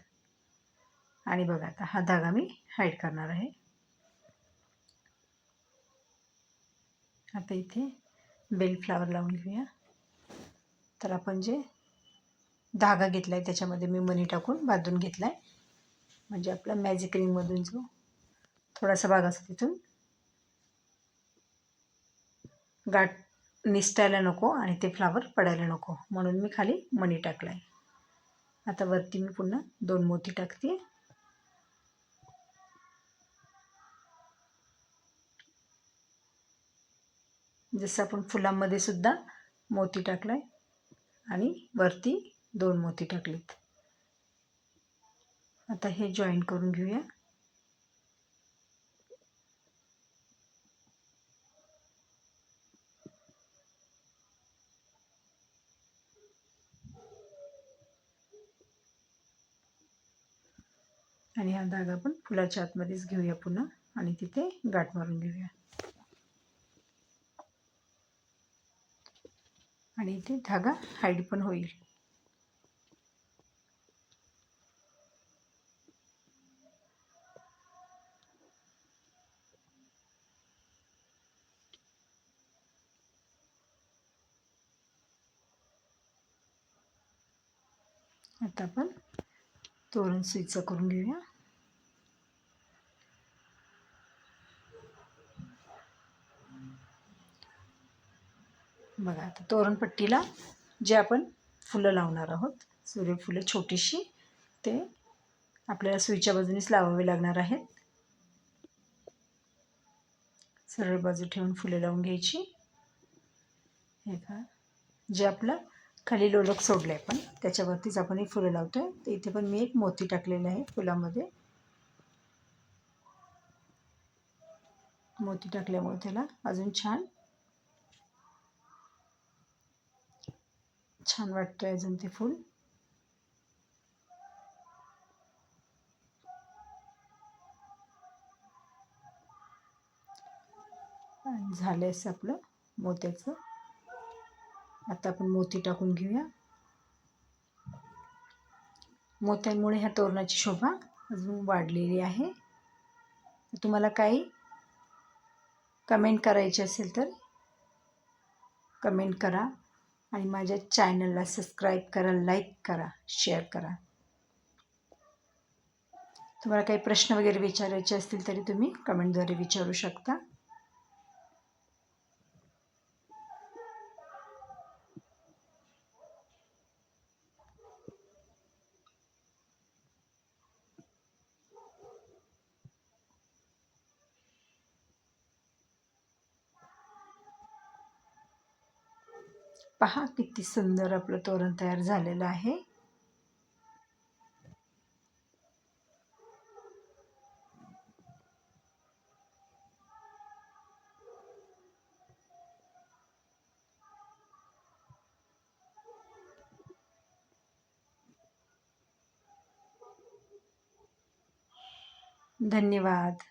आणि बघा आता हा धागा मी हाईड करणार आहे. आता इथे बेल फ्लावर लावून घेऊया. तर आपण जे धागा घेतला आहे त्याच्यामध्ये मी मणी टाकून बांधून घेतला आहे, म्हणजे आपला मॅजिक रिंगमधून जो थोडासा भाग असतो तिथून गाठ निसटायला नको आणि ते फ्लावर पडायला नको, म्हणून मी खाली मणी टाकला आहे. आता वरती मी पुन्हा 2 मोती टाकते. जसं आपण फुलांमध्ये सुद्धा मोती टाकलाय आणि वरती 2 मोती टाकलीत. आता हे जॉईन करून घेऊया. आणि हा धागा आपण फुलाच्या आतमध्येच घेऊया पुन्हा आणि तिथे गाठ मारून घेऊया. आणि इथे धागा हाईड पण होईल. आता आपण तोरण सुईचं करून घेऊया. बघा आता तोरणपट्टीला जे आपण फुलं लावणार आहोत, सूर्यफुलं छोटीशी, ते आपल्याला सुईच्या बाजूनेच लावावे लागणार आहेत. सरळ बाजू ठेवून फुले लावून घ्यायची. हे का जे आपलं खाली लोलक सोडलं आहे पण त्याच्यावरतीच आपण ही फुलं लावतोय. तर इथे पण मी एक मोती टाकलेलं आहे फुलामध्ये. मोती टाकल्यामुळे त्याला अजून छान वाटतंय अजून ते फूल. झालंय असं आपलं मोत्याचं. आता आपण मोती टाकून घेऊया. मोत्यांमुळे ह्या तोरणाची शोभा अजून वाढलेली आहे. तुम्हाला काही कमेंट करायची असेल तर कमेंट करा आणि माझ्या चॅनलला सबस्क्राईब करा, लाईक करा, शेअर करा. तुम्हाला काही प्रश्न वगैरे विचारायचे असतील तरी तुम्ही कमेंटद्वारे विचारू शकता. पहा किती सुंदर आपलं तोरण तयार झालेलं आहे. धन्यवाद.